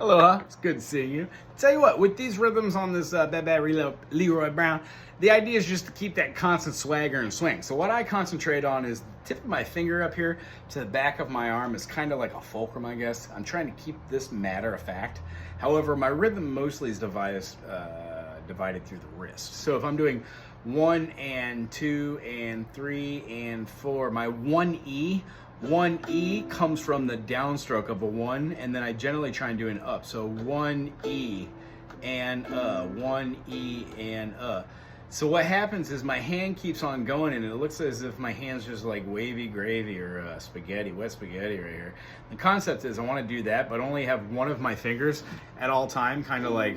Aloha, it's good seeing you. Tell you what, with these rhythms on this Bad Bad Leroy Brown, the idea is just to keep that constant swagger and swing. So what I concentrate on is the tip of my finger up here to the back of my arm is kind of like a fulcrum, I guess. I'm trying to keep this matter of fact. However, my rhythm mostly is divided through the wrist. So if I'm doing 1 and 2 and 3 and 4, my 1E comes from the downstroke of a 1, and then I generally try and do an up. So 1E and 1E and So what happens is my hand keeps on going, and it looks as if my hand's just like wavy gravy or spaghetti, wet spaghetti right here. The concept is I want to do that, but only have one of my fingers at all time, kind of like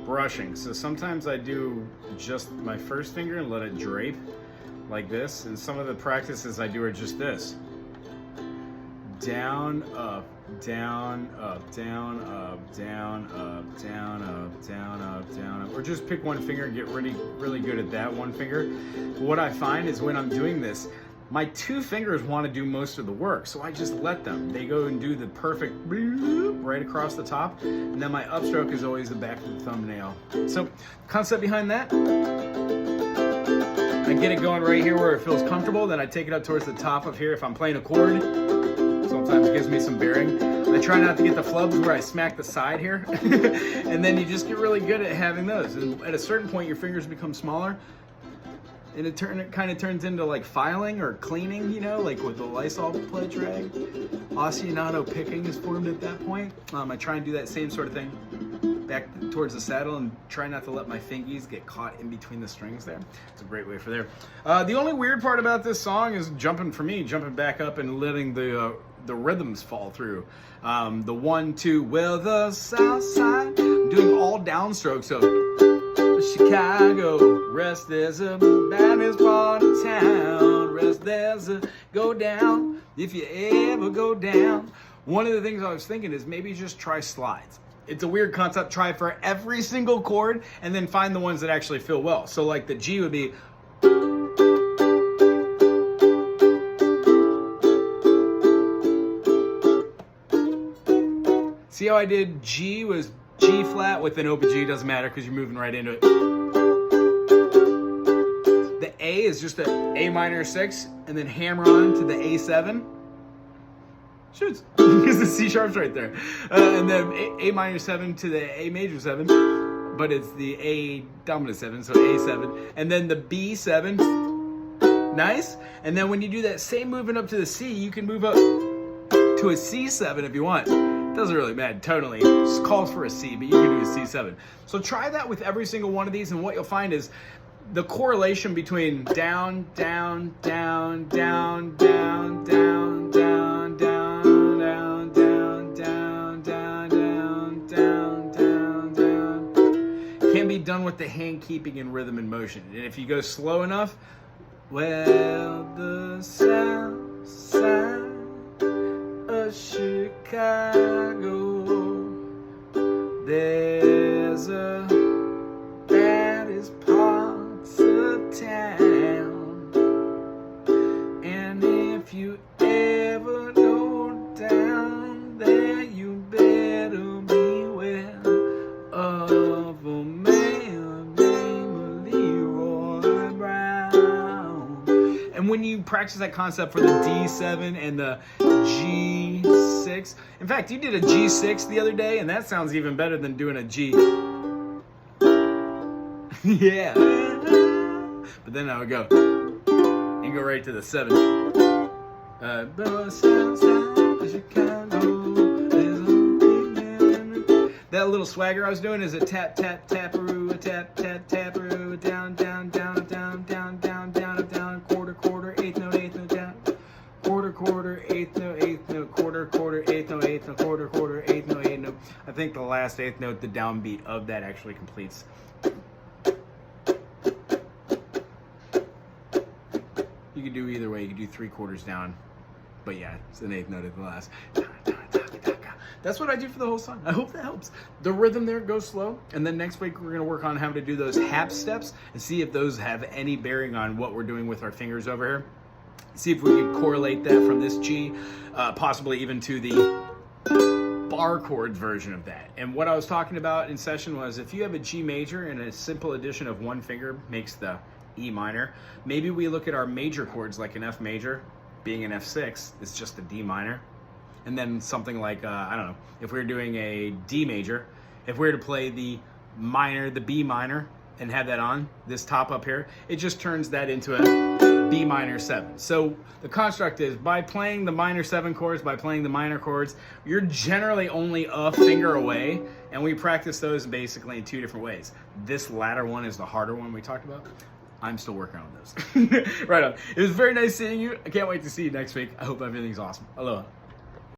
brushing. So sometimes I do just my first finger and let it drape like this, and some of the practices I do are just this. Down, up, down, up, down, up, down, up, down, up, down, up, down, up. Or just pick one finger and get really good at that one finger. What I find is when I'm doing this, my two fingers want to do most of the work, so I just let them. They go and do the perfect right across the top, and then my upstroke is always the back of the thumbnail. So, concept behind that, I get it going right here where it feels comfortable, then I take it up towards the top of here if I'm playing a chord. Sometimes it gives me some bearing. I try not to get the flubs where I smack the side here. And then you just get really good at having those. And at a certain point, your fingers become smaller. And it kind of turns into like filing or cleaning, you know, like with the Lysol pledge rag. Ostinato picking is formed at that point. I try and do that same sort of thing back towards the saddle and try not to let my fingies get caught in between the strings there. It's a great way for there. The only weird part about this song is jumping back up and letting the rhythms fall through. The 1, 2, well, the south side. I'm doing all downstrokes of Chicago. Rest there's a baddest part of town. Rest there's a go down if you ever go down. One of the things I was thinking is maybe just try slides. It's a weird concept. Try for every single chord and then find the ones that actually feel well. So like the G would be, see how I did G was G flat with an open G, doesn't matter because you're moving right into it. The A is just a A minor 6 and then hammer on to the A7. Shoots, because the C sharp's right there. And then A minor 7 to the A major 7, but it's the A dominant 7, so A7. And then the B7, nice. And then when you do that same movement up to the C, you can move up to a C7 if you want. Doesn't really matter tonally, it just calls for a C, but you can do a C7. So try that with every single one of these, and what you'll find is the correlation between down, down, down, down, down, down, down, down, down, down, down, down, down, down, down, down, can be done with the hand keeping in rhythm and motion. And if you go slow enough, well, the south side of Chicago, there's a baddest parts of town, and if you ever go down there, you better beware of a man named Leroy Brown. And when you practice that concept for the D7 and the G6, in fact, you did a G6 the other day, and that sounds even better than doing a G. Yeah. But then I would go and go right to the 7. That little swagger I was doing is a tap, tap, taparoo, a tap, tap, taparoo, down, down, down, down, down, down, down, down, quarter, quarter, eighth note, down. Quarter, quarter, eighth note, quarter, quarter, eighth note, quarter, quarter, eighth note. I think the last eighth note, the downbeat of that actually completes. You could do either way. You could do 3/4 down, but yeah, it's an eighth note at the last. That's what I do for the whole song. I hope that helps. The rhythm there goes slow, and then next week we're going to work on how to do those hap steps and see if those have any bearing on what we're doing with our fingers over here. See if we can correlate that from this G, possibly even to the bar chord version of that. And what I was talking about in session was if you have a G major and a simple addition of one finger makes the E minor, maybe we look at our major chords like an F major being an F6, it's just a D minor. And then something like, I don't know, if we were doing a D major, if we were to play the minor, the B minor, and have that on, this top up here, it just turns that into a B minor 7. So the construct is by playing the minor 7 chords, by playing the minor chords, you're generally only a finger away, and we practice those basically in 2 different ways. This latter one is the harder one we talked about. I'm still working on those. Right on. It was very nice seeing you. I can't wait to see you next week. I hope everything's awesome. Aloha.